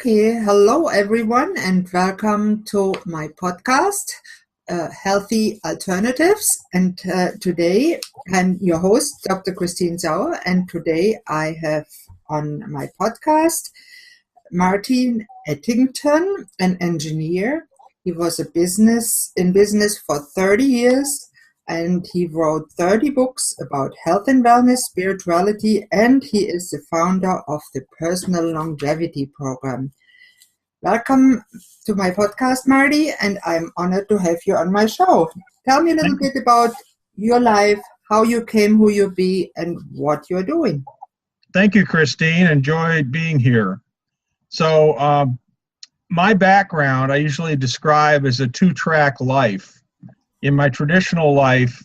Okay, hello everyone, and welcome to my podcast, Healthy Alternatives. And today I'm your host, Dr. Christine Sauer, and today I have on my podcast Marty Ettington, an engineer. He was in business for 30 years, and he wrote 30 books about health and wellness, spirituality, and he is the founder of the Personal Longevity Program. Welcome to my podcast, Marty, and I'm honored to have you on my show. Tell me a little bit about your life, how you came, who you be, and what you're doing. Thank you, Christine. Enjoyed being here. So my background, I usually describe as a two-track life. In my traditional life,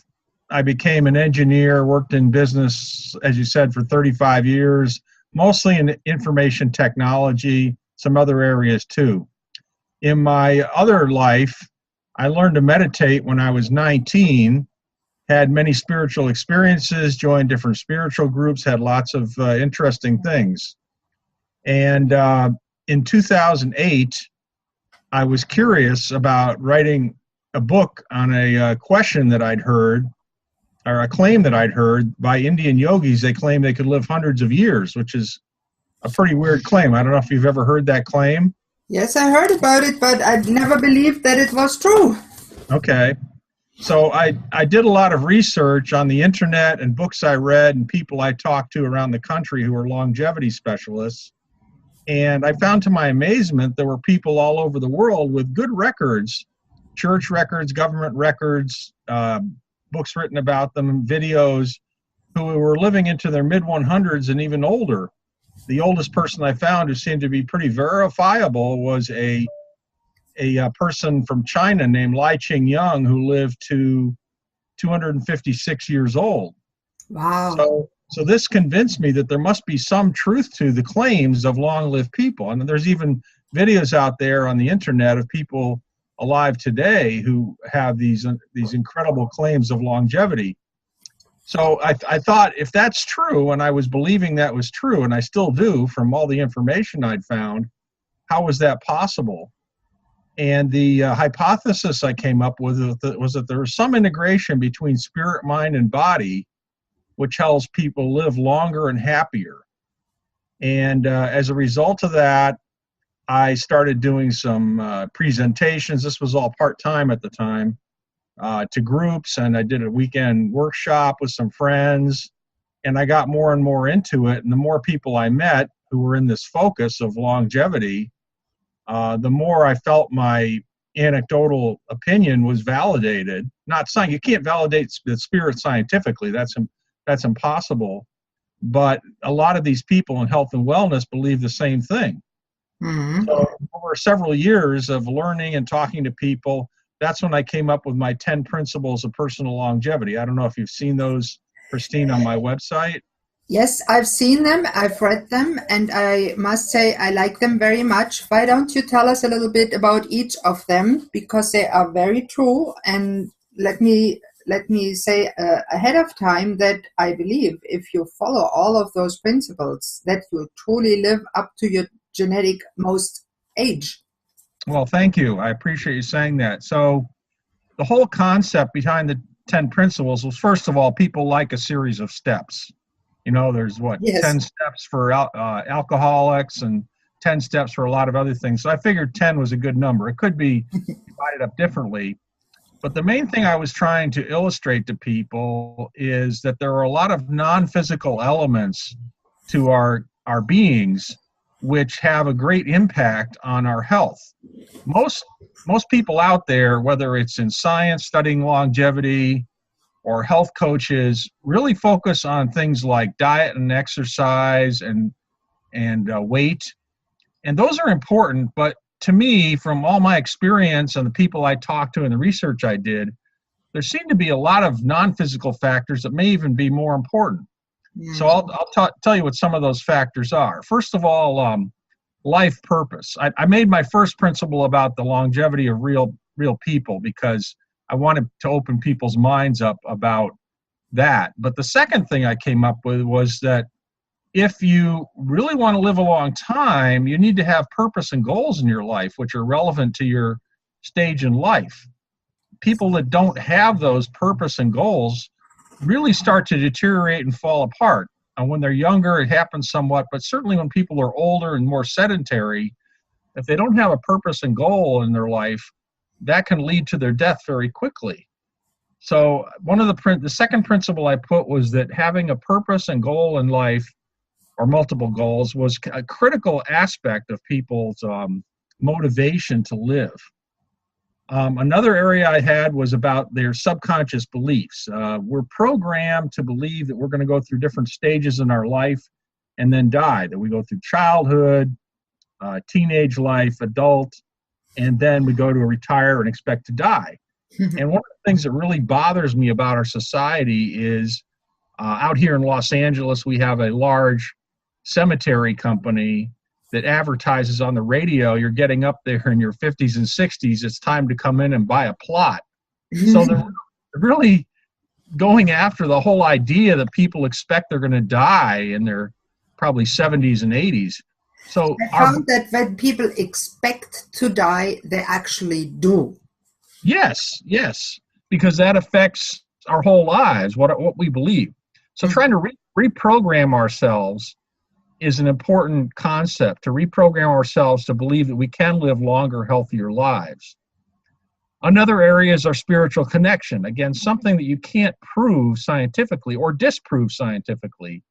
I became an engineer, worked in business, as you said, for 35 years, mostly in information technology, some other areas too. In my other life, I learned to meditate when I was 19, had many spiritual experiences, joined different spiritual groups, had lots of interesting things. And in 2008, I was curious about writing a book on a question that I'd heard, or a claim that I'd heard by Indian yogis. They claim they could live hundreds of years, which is a pretty weird claim. I don't know if you've ever heard that claim. Yes, I heard about it, but I never believed that it was true. Okay. So I did a lot of research on the internet and books I read and people I talked to around the country who are longevity specialists. And I found to my amazement there were people all over the world with good records, church records, government records, books written about them, videos, who were living into their mid-100s and even older. The oldest person I found who seemed to be pretty verifiable was a person from China named Lai Qingyang, who lived to 256 years old. Wow. So this convinced me that there must be some truth to the claims of long-lived people. And there's even videos out there on the internet of people alive today who have these incredible claims of longevity. So I thought, if that's true, and I was believing that was true, and I still do from all the information I'd found, how was that possible? And the hypothesis I came up with was that there was some integration between spirit, mind, and body, which helps people live longer and happier. And as a result of that, I started doing some presentations. This was all part-time at the time, to groups, and I did a weekend workshop with some friends, and I got more and more into it. And the more people I met who were in this focus of longevity, the more I felt my anecdotal opinion was validated. Not saying you can't validate the spirit scientifically, that's impossible. But a lot of these people in health and wellness believe the same thing. Mm-hmm. So over several years of learning and talking to people, that's when I came up with my 10 principles of personal longevity. I don't know if you've seen those, Christine, on my website. Yes, I've seen them, I've read them, and I must say I like them very much. Why don't you tell us a little bit about each of them, because they are very true. And let me say ahead of time that I believe if you follow all of those principles, that you truly live up to your genetic most age. Well, thank you. I appreciate you saying that. So the whole concept behind the 10 principles was, first of all, people like a series of steps. You know, there's 10 steps for alcoholics and 10 steps for a lot of other things. So I figured 10 was a good number. It could be divided up differently. But the main thing I was trying to illustrate to people is that there are a lot of non-physical elements to our beings which have a great impact on our health. Most people out there, whether it's in science, studying longevity, or health coaches, really focus on things like diet and exercise and weight. And those are important, but to me, from all my experience and the people I talked to and the research I did, there seem to be a lot of non-physical factors that may even be more important. Mm. So I'll tell you what some of those factors are. First of all, life purpose. I made my first principle about the longevity of real people because I wanted to open people's minds up about that. But the second thing I came up with was that if you really want to live a long time, you need to have purpose and goals in your life, which are relevant to your stage in life. People that don't have those purpose and goals really start to deteriorate and fall apart. And when they're younger, it happens somewhat, but certainly when people are older and more sedentary, if they don't have a purpose and goal in their life, that can lead to their death very quickly. So one of the second principle I put was that having a purpose and goal in life, or multiple goals, was a critical aspect of people's motivation to live. Another area I had was about their subconscious beliefs. We're programmed to believe that we're going to go through different stages in our life and then die, that we go through childhood, teenage life, adult, and then we go to retire and expect to die. And one of the things that really bothers me about our society is out here in Los Angeles, we have a large cemetery company that advertises on the radio, you're getting up there in your 50s and 60s, it's time to come in and buy a plot. So they're really going after the whole idea that people expect they're going to die in their probably 70s and 80s. So I found that when people expect to die, they actually do. Yes, because that affects our whole lives, what we believe. So trying to reprogram ourselves is an important concept, to reprogram ourselves to believe that we can live longer, healthier lives. Another area is our spiritual connection. Again, something that you can't prove scientifically or disprove scientifically,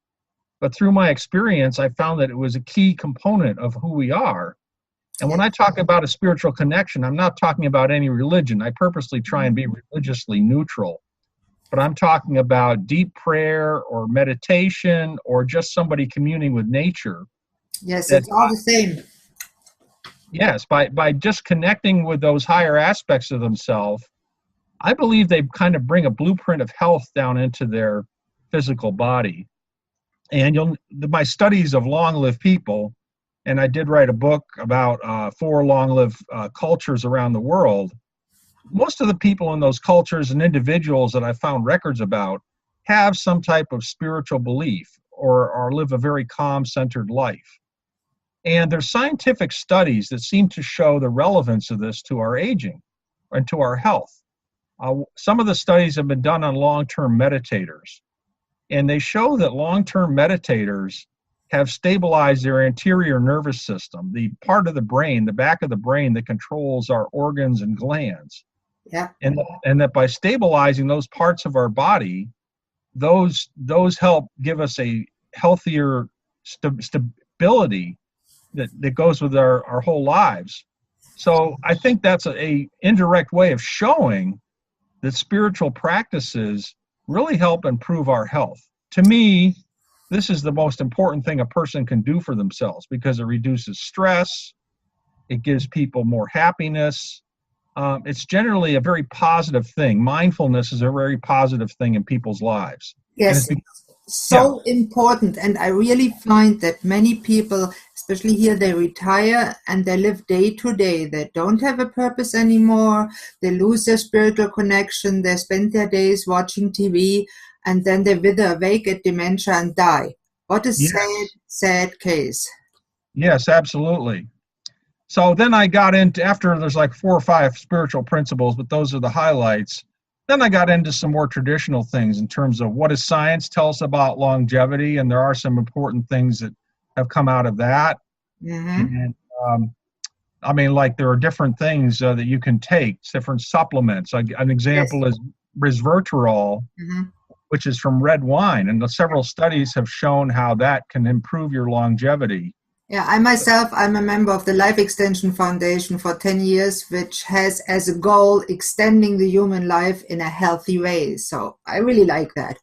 but through my experience, I found that it was a key component of who we are. And when I talk about a spiritual connection, I'm not talking about any religion. I purposely try and be religiously neutral. But I'm talking about deep prayer or meditation or just somebody communing with nature. Yes, it's all the same. Yes, by just connecting with those higher aspects of themselves, I believe they kind of bring a blueprint of health down into their physical body. And my studies of long-lived people, and I did write a book about 4 long-lived cultures around the world. Most of the people in those cultures and individuals that I found records about have some type of spiritual belief or live a very calm, centered life. And there's scientific studies that seem to show the relevance of this to our aging and to our health. Some of the studies have been done on long-term meditators, and they show that long-term meditators have stabilized their anterior nervous system, the part of the brain, the back of the brain that controls our organs and glands. Yeah. And that by stabilizing those parts of our body, those help give us a healthier stability that goes with our whole lives. So I think that's a indirect way of showing that spiritual practices really help improve our health. To me, this is the most important thing a person can do for themselves because it reduces stress, it gives people more happiness. It's generally a very positive thing. Mindfulness is a very positive thing in people's lives. Yes, it's so important. And I really find that many people, especially here, they retire and they live day to day. They don't have a purpose anymore. They lose their spiritual connection. They spend their days watching TV, and then they wither away, get dementia, and die. What a sad case. Yes, absolutely. So then I got into, after there's like 4 or 5 spiritual principles, but those are the highlights. Then I got into some more traditional things in terms of what does science tell us about longevity, and there are some important things that have come out of that. And I mean, like there are different things that you can take, different supplements. An example is resveratrol, which is from red wine, and several studies have shown how that can improve your longevity. Yeah, I'm a member of the Life Extension Foundation for 10 years, which has as a goal extending the human life in a healthy way. So I really like that.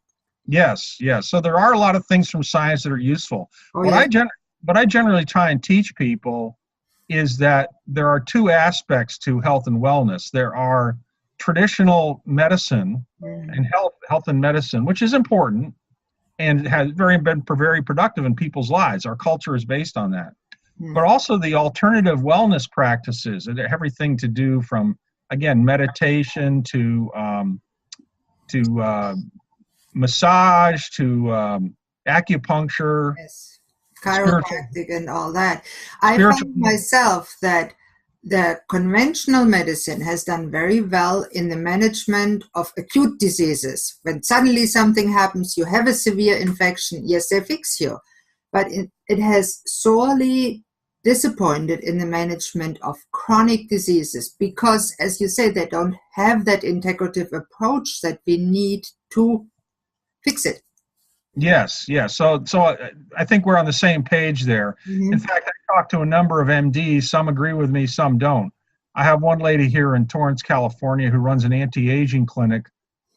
Yes. So there are a lot of things from science that are useful. What I generally try and teach people is that there are 2 aspects to health and wellness. There are traditional medicine and health and medicine, which is important and has been very productive in people's lives. Our culture is based on that. But also the alternative wellness practices, everything to do from, again, meditation to massage to acupuncture, Yes, spiritual, chiropractic and all that. I spiritual. find myself that the conventional medicine has done very well in the management of acute diseases. When suddenly something happens, you have a severe infection, yes, they fix you. But it has sorely disappointed in the management of chronic diseases because, as you say, they don't have that integrative approach that we need to fix it. Yes, yes. So I think we're on the same page there. Mm-hmm. In fact, I talked to a number of MDs. Some agree with me, some don't. I have one lady here in Torrance, California, who runs an anti-aging clinic,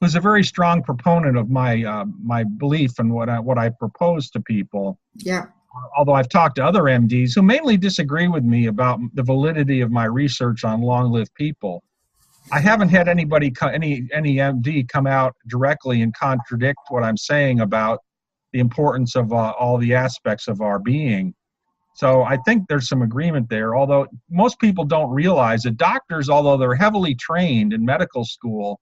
who's a very strong proponent of my my belief and what I propose to people. Yeah. Although I've talked to other MDs who mainly disagree with me about the validity of my research on long-lived people. I haven't had any MD come out directly and contradict what I'm saying about the importance of all the aspects of our being. So I think there's some agreement there, although most people don't realize that doctors, although they're heavily trained in medical school,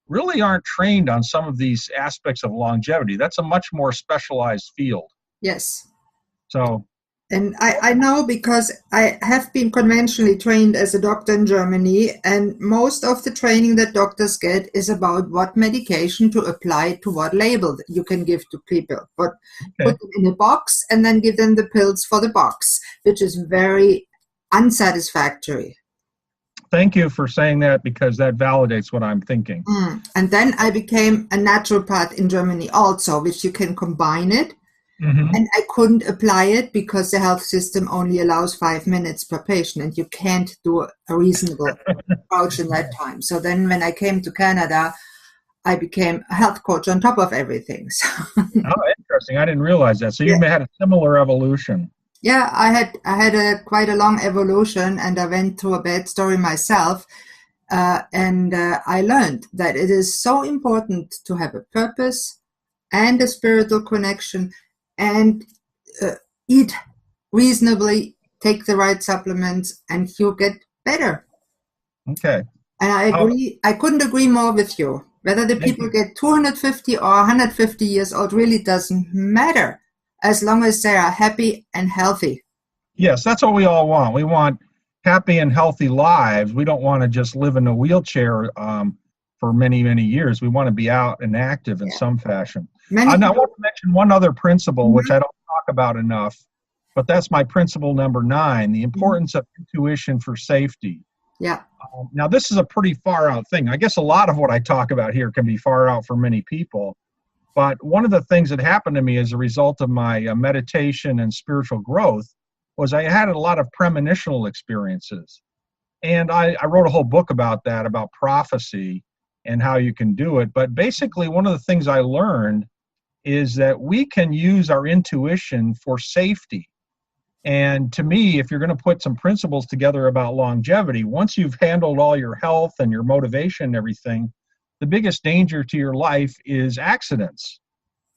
really aren't trained on some of these aspects of longevity. That's a much more specialized field. Yes. So. And I know because I have been conventionally trained as a doctor in Germany, and most of the training that doctors get is about what medication to apply to what label you can give to people. But put them in a box and then give them the pills for the box, which is very unsatisfactory. Thank you for saying that because that validates what I'm thinking. And then I became a naturopath in Germany also, which you can combine it. Mm-hmm. And I couldn't apply it because the health system only allows 5 minutes per patient and you can't do a reasonable approach in that time. So then when I came to Canada, I became a health coach on top of everything. So oh, interesting. I didn't realize that. So you had a similar evolution. Yeah, I had quite a long evolution, and I went through a bad story myself. And I learned that it is so important to have a purpose and a spiritual connection and eat reasonably, take the right supplements, and you get better. Okay. And I agree. I couldn't agree more with you. Whether the people get 250 or 150 years old really doesn't matter, as long as they are happy and healthy. Yes, that's what we all want. We want happy and healthy lives. We don't want to just live in a wheelchair for many, many years. We want to be out and active in some fashion. I want to mention one other principle, which I don't talk about enough, but that's my principle number 9, the importance of intuition for safety. Yeah. Now, this is a pretty far out thing. I guess a lot of what I talk about here can be far out for many people. But one of the things that happened to me as a result of my meditation and spiritual growth was I had a lot of premonitional experiences. And I wrote a whole book about that, about prophecy and how you can do it. But basically, one of the things I learned is that we can use our intuition for safety. And to me, if you're going to put some principles together about longevity, once you've handled all your health and your motivation and everything, the biggest danger to your life is accidents.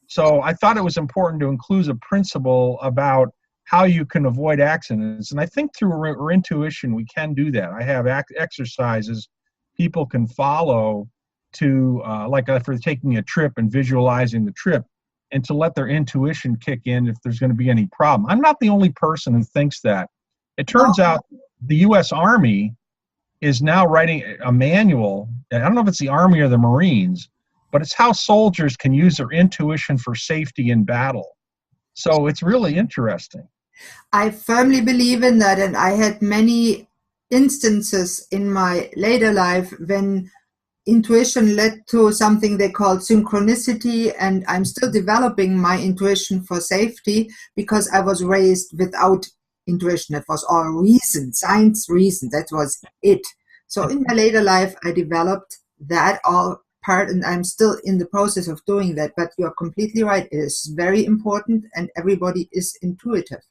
So I thought it was important to include a principle about how you can avoid accidents. And I think through our intuition, we can do that. I have exercises people can follow to, like if they're taking a trip and visualizing the trip, and to let their intuition kick in if there's going to be any problem. I'm not the only person who thinks that. It turns out the U.S. Army is now writing a manual. I don't know if it's the Army or the Marines, but it's how soldiers can use their intuition for safety in battle. So it's really interesting. I firmly believe in that, and I had many instances in my later life when intuition led to something they call synchronicity, and I'm still developing my intuition for safety because I was raised without intuition. It was all reason, science reason. That was it. So in my later life, I developed that all part, and I'm still in the process of doing that. But you're completely right. It is very important, and everybody is intuitive.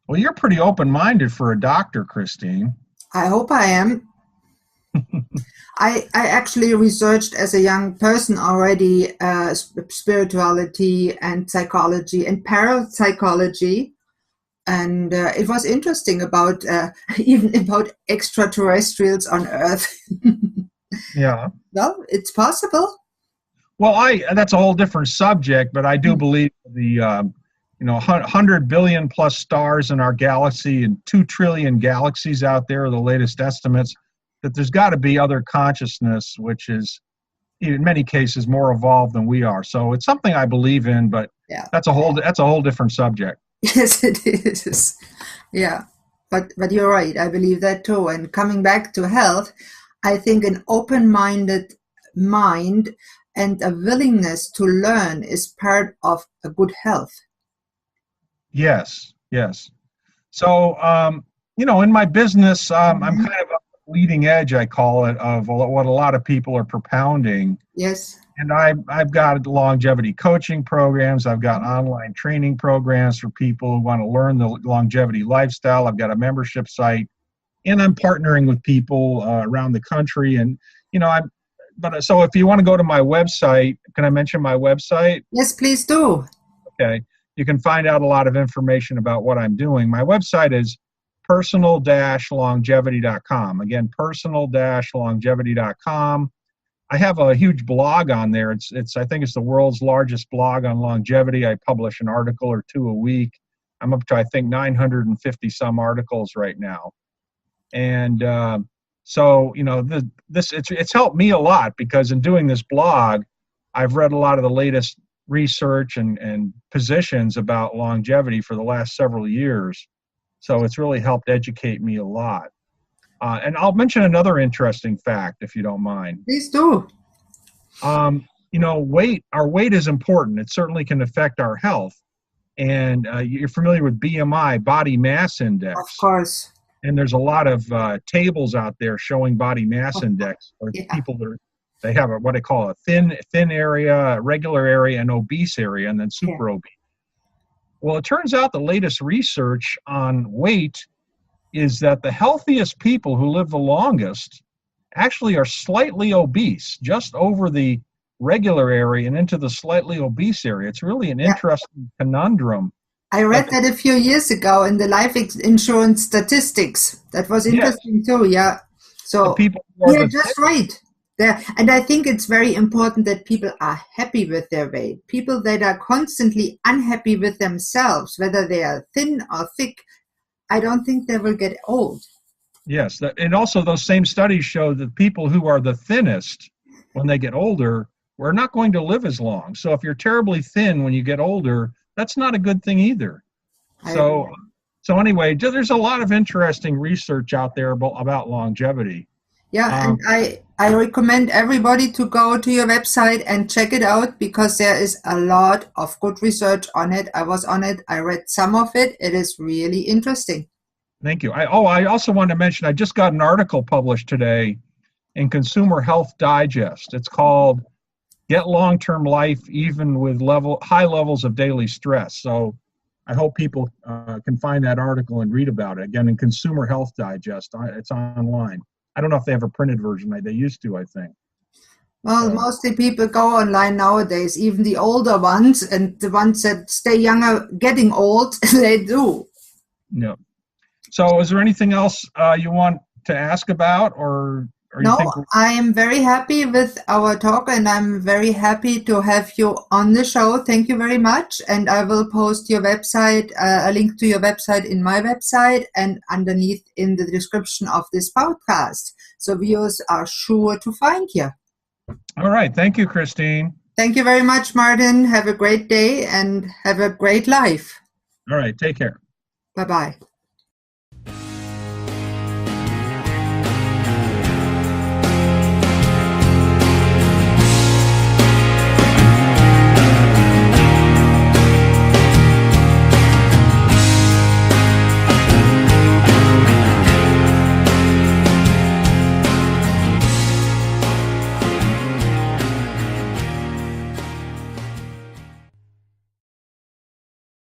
Well, you're pretty open-minded for a doctor, Christine. I hope I am. I actually researched as a young person already spirituality and psychology and parapsychology, and it was interesting about even about extraterrestrials on Earth. Yeah. Well, it's possible. Well, that's a whole different subject, but I do believe the 100 billion plus stars in our galaxy and 2 trillion galaxies out there are the latest estimates, that there's got to be other consciousness, which is in many cases more evolved than we are. So it's something I believe in, but that's a whole different subject. Yes, it is. Yeah, but you're right. I believe that too. And coming back to health, I think an open-minded mind and a willingness to learn is part of a good health. Yes. So, in my business, I'm kind of a leading edge, I call it, of what a lot of people are propounding. Yes. And I've got longevity coaching programs. I've got online training programs for people who want to learn the longevity lifestyle. I've got a membership site, and I'm partnering with people around the country. And, so if you want to go to my website, can I mention my website? Yes, please do. Okay. You can find out a lot of information about what I'm doing. My website is personal-longevity.com. Again, personal-longevity.com. I have a huge blog on there. I think it's the world's largest blog on longevity. I publish an article or two a week. I'm up to, I think, 950 some articles right now. And it's helped me a lot, because in doing this blog, I've read a lot of the latest research and positions about longevity for the last several years. So it's really helped educate me a lot. And I'll mention another interesting fact, if you don't mind. Please do. Our weight is important. It certainly can affect our health. And you're familiar with BMI, body mass index. Of course. And there's a lot of tables out there showing body mass index for people they have what they call a thin area, a regular area, an obese area, and then super obese. Well, it turns out the latest research on weight is that the healthiest people who live the longest actually are slightly obese, just over the regular area and into the slightly obese area. It's really an interesting conundrum. I read that a few years ago in the life insurance statistics. That was interesting too, yeah. So you're just right. And I think it's very important that people are happy with their weight. People that are constantly unhappy with themselves, whether they are thin or thick, I don't think they will get old. Yes, and also those same studies show that people who are the thinnest, when they get older, we're not going to live as long. So if you're terribly thin when you get older, that's not a good thing either. So anyway, there's a lot of interesting research out there about longevity. Yeah, and I recommend everybody to go to your website and check it out, because there is a lot of good research on it. I was on it. I read some of it. It is really interesting. Thank you. I also want to mention, I just got an article published today in Consumer Health Digest. It's called Get Long-Term Life Even with High Levels of Daily Stress. So I hope people can find that article and read about it. Again, in Consumer Health Digest. It's online. I don't know if they have a printed version. They used to, I think. Well, mostly people go online nowadays, even the older ones, and the ones that stay younger getting old, they do. Yeah. So is there anything else you want to ask about, or no, I am very happy with our talk, and I'm very happy to have you on the show. Thank you very much. And I will post your website, a link to your website in my website and underneath in the description of this podcast. So viewers are sure to find you. All right. Thank you, Christine. Thank you very much, Martin. Have a great day and have a great life. All right. Take care. Bye-bye.